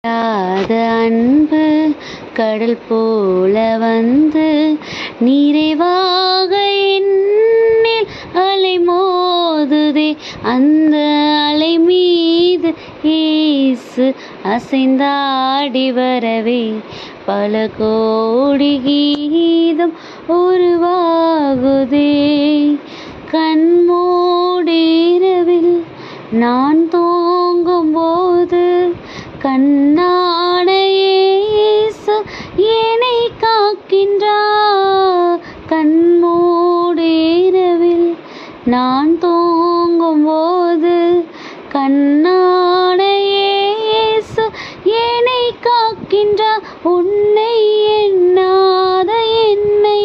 அது அன்பு கடல் போல வந்து நிறைவாக என்னில் அலை மோதுதே. அந்த அலை மீது இயேசு அசைந்தாடி வரவே பல கோடி கீதம் உருவாகுதே. கண்மூடிரவில் நான் தூங்கும் போது கண்ணான இயேசு என்னை காக்கின்றார். கண்மூடிரவில் நான் தூங்கும் போது கண்ணான இயேசு என்னை காக்கின்றார். உன்னை எண்ணாத என்னை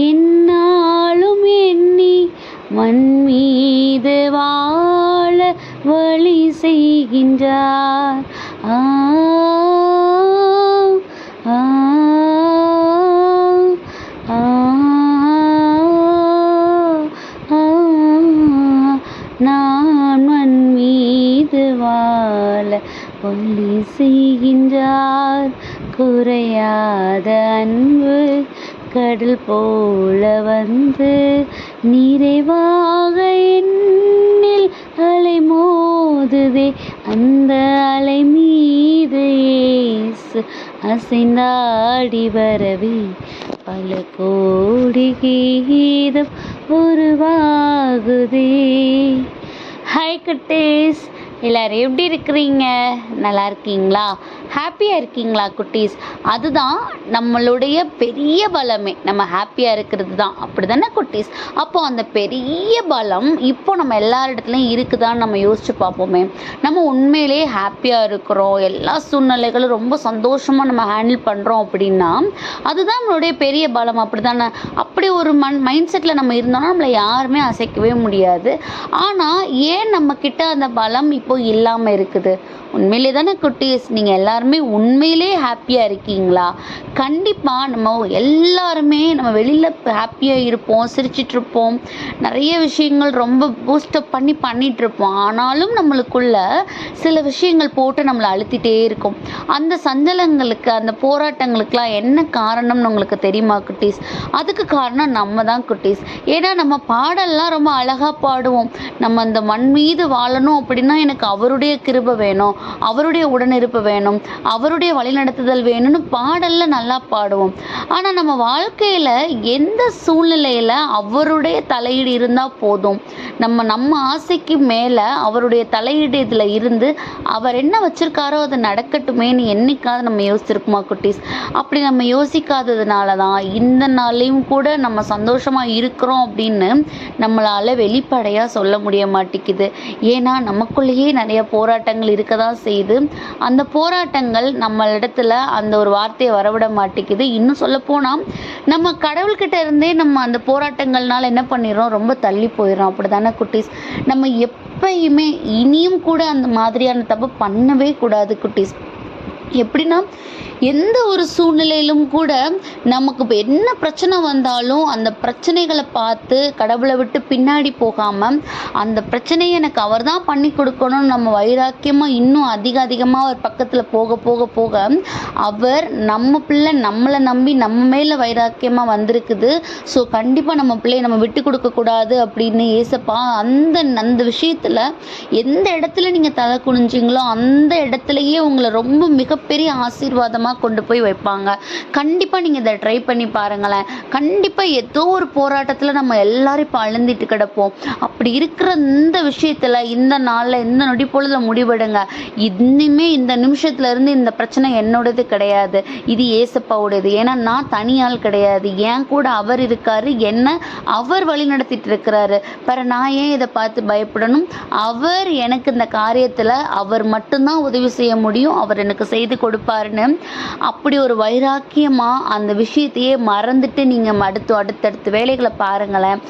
எந்நாளும் எண்ணி மண் மீது வாழ வழி செய்கின்றார். ஆ ஆ ஆ நான் மண் மீது வாழ வழி செய்கின்றார். குறையாத அன்பு கடல் போல வந்து நிறைவாக என்னில் அலை மோதுதே. அந்த அலை மீது இயேசு அசைந்தாடி வரவே பல கோடி கீதம் உருவாகுதே. ஹாய் குட்டீஸ், எல்லோரும் எப்படி இருக்கிறீங்க? நல்லா இருக்கீங்களா? ஹாப்பியாக இருக்கீங்களா குட்டீஸ்? அதுதான் நம்மளுடைய பெரிய பலமே, நம்ம ஹாப்பியாக இருக்கிறது தான். அப்படி தானே குட்டீஸ்? அப்போது அந்த பெரிய பலம் இப்போ நம்ம எல்லாரிடத்துலையும் இருக்குதான்னு நம்ம யோசித்து பார்ப்போமே. நம்ம உண்மையிலே ஹாப்பியாக இருக்கிறோம், எல்லா சூழ்நிலைகளும் ரொம்ப சந்தோஷமாக நம்ம ஹேண்டில் பண்ணுறோம் அப்படின்னா அதுதான் நம்மளுடைய பெரிய பலம். அப்படி தானே? அப்படி ஒரு மைண்ட் செட்டில் நம்ம இருந்தோம்னா நம்மளை யாருமே அசைக்கவே முடியாது. ஆனால் ஏன் நம்மக்கிட்ட அந்த பலம் இப்போ இல்லாமல் இருக்குது? உண்மையிலே தானே குட்டீஸ்? நீங்கள் எல்லாருமே உண்மையிலே ஹாப்பியாக இருக்கீங்களா? கண்டிப்பாக நம்ம எல்லாருமே நம்ம வெளியில் ஹாப்பியாக இருப்போம், சிரிச்சிட்ருப்போம், நிறைய விஷயங்கள் ரொம்ப பூஸ்டப் பண்ணிகிட்ருப்போம். ஆனாலும் நம்மளுக்குள்ள சில விஷயங்கள் போட்டு நம்மளை அழுத்திட்டே இருக்கும். அந்த சஞ்சலங்களுக்கு, அந்த போராட்டங்களுக்கெலாம் என்ன காரணம்னு உங்களுக்கு தெரியுமா குட்டீஸ்? அதுக்கு காரணம் நம்ம தான் குட்டீஸ். ஏன்னா நம்ம பாடல்லாம் ரொம்ப அழகாக பாடுவோம். நம்ம அந்த மண் மீது வாழணும் அப்படின்னா எனக்கு அவருடைய கிருபை வேணும், அவருடைய உடனிருப்பு வேணும், அவருடைய வழிநடத்துதல் வேணும்னு பாடல்ல நல்லா பாடுவோம். ஆனால் நம்ம வாழ்க்கையில் எந்த சூழ்நிலையில் அவருடைய தலையீடு இருந்தால் போதும், நம்ம ஆசைக்கு மேலே அவருடைய தலையீடு இதில் இருந்து அவர் என்ன வச்சுருக்காரோ அது நடக்கட்டுமேன்னு என்னைக்காவது நம்ம யோசிச்சிருக்குமா குட்டீஸ்? அப்படி நம்ம யோசிக்காததுனால தான் இந்த நாளையும் கூட நம்ம சந்தோஷமாக இருக்கிறோம் அப்படின்னு நம்மளால் வெளிப்படையாக சொல்ல முடிய மாட்டேங்குது. ஏன்னா நமக்குள்ளேயே நிறைய போராட்டங்கள் இருக்க தான் செய்து. அந்த போராட்டங்கள் நம்மளிடத்துல அந்த ஒரு வார்த்தையை வரவிட மாட்டேங்குது. இன்னும் சொல்லப்போனால் நம்ம கடவுள்கிட்ட இருந்தே நம்ம அந்த போராட்டங்கள்னால என்ன பண்ணிடுறோம், ரொம்ப தள்ளி போயிடும். அப்படி தானே குட்டீஸ்? நம்ம எப்பயுமே இனியும் கூட அந்த மாதிரியான தப்பு பண்ணவே கூடாது குட்டீஸ். எப்படின்னா எந்த ஒரு சூழ்நிலையிலும் கூட நமக்கு இப்போ என்ன பிரச்சனை வந்தாலும் அந்த பிரச்சனைகளை பார்த்து கடவுளை விட்டு பின்னாடி போகாமல் அந்த பிரச்சனையை எனக்கு அவர் தான் பண்ணி கொடுக்கணும்னு நம்ம வைராக்கியமாக இன்னும் அதிகமாக அவர் பக்கத்தில் போக போக போக அவர் நம்ம பிள்ளை நம்மளை நம்பி நம்ம மேலே வைராக்கியமாக வந்திருக்குது. ஸோ கண்டிப்பாக நம்ம பிள்ளையை நம்ம விட்டு கொடுக்கக்கூடாது அப்படின்னு ஏசப்பா அந்த விஷயத்தில் எந்த இடத்துல நீங்கள் தலை குனிஞ்சிங்களோ அந்த இடத்துலையே உங்களை ரொம்ப மிகப்பெரிய ஆசீர்வாதமாக கொண்டு போய் வைப்பாங்க. கண்டிப்பாக நீங்கள் இதை ட்ரை பண்ணி பாருங்களேன். கண்டிப்பாக ஏதோ ஒரு போராட்டத்தில் நம்ம எல்லாரும் இப்போ அழுந்திட்டு கிடப்போம். அப்படி இருக்கிற இந்த விஷயத்தில் இந்த நாளில் இந்த நொடி பொழுதுல முடிவெடுங்க. இன்னுமே இந்த நிமிஷத்துலேருந்து இந்த பிரச்சனை என்னோடது கிடையாது, இது ஏசப்பாவுடையது. ஏன்னா நான் தனியால் கிடையாது, என் கூட அவர் இருக்காரு, என்ன அவர் வழி நடத்திட்டு இருக்கிறாரு. நான் ஏன் இதை பார்த்து பயப்படணும்? அவர் எனக்கு இந்த காரியத்தில் அவர் மட்டும்தான் உதவி செய்ய முடியும், அவர் எனக்கு செய்து கொடுப்பாருன்னு அப்படி ஒரு வைராக்கியமாக அந்த விஷயத்தையே மறந்துட்டு நீங்கள் அடுத்தடுத்த வேலைகளை பாருங்களேன்.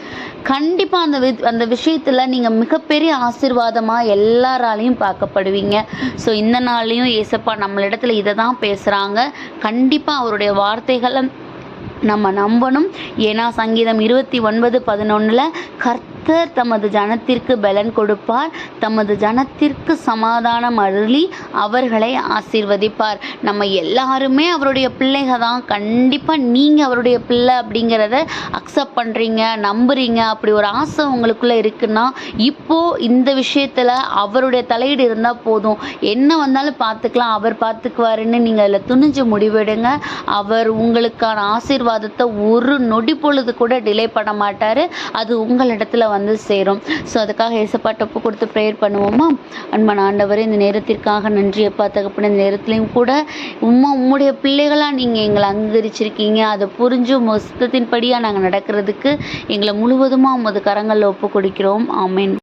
கண்டிப்பாக அந்த விஷயத்தில் நீங்கள் மிகப்பெரிய ஆசீர்வாதமாக எல்லாராலையும் பார்க்கப்படுவீங்க. ஸோ இந்த நாள்லையும் ஏசப்பா நம்மளிடத்துல இதை தான் பேசுகிறாங்க. கண்டிப்பாக அவருடைய வார்த்தைகளை நம்ம நம்பணும். ஏன்னா சங்கீதம் 29:11 கர்த்தர் தமது ஜனத்திற்கு பலன் கொடுப்பார், தமது ஜனத்திற்கு சமாதானம் அருளி அவர்களை ஆசீர்வதிப்பார். நம்ம எல்லாருமே அவருடைய பிள்ளைங்க தான். கண்டிப்பாக நீங்கள் அவருடைய பிள்ளை அப்படிங்கிறத அக்செப்ட் பண்ணுறீங்க, நம்புறீங்க. அப்படி ஒரு ஆசை உங்களுக்குள்ளே இருக்குன்னா இப்போது இந்த விஷயத்தில் அவருடைய தலையீடு இருந்தால் போதும். என்ன வந்தாலும் பார்த்துக்கலாம், அவர் பார்த்துக்குவாருன்னு நீங்கள் அதில் துணிஞ்சு முடிவெடுங்க. அவர் உங்களுக்கான ஆசீர்வாதத்தை ஒரு நொடி பொழுது கூட டிலே பண்ண மாட்டார். அது உங்களிடத்துல வந்து சேரும். ஸோ அதுக்காக ஏசப்பாட்ட ஒப்பு கொடுத்து ப்ரேயர் பண்ணுவோமா? அன்பான ஆண்டவரே, இந்த நேரத்திற்காக நன்றி அப்பா தகப்பன. இந்த நேரத்துலையும் கூட உம்முடைய பிள்ளைகளாக நீங்கள் எங்களை அங்கீகரிச்சிருக்கீங்க. அதை புரிஞ்சு சித்தத்தின்படியாக நாங்கள் நடக்கிறதுக்கு எங்களை முழுவதுமாக உமது கரங்களில் ஒப்பு கொடுக்கிறோம். ஆமென்.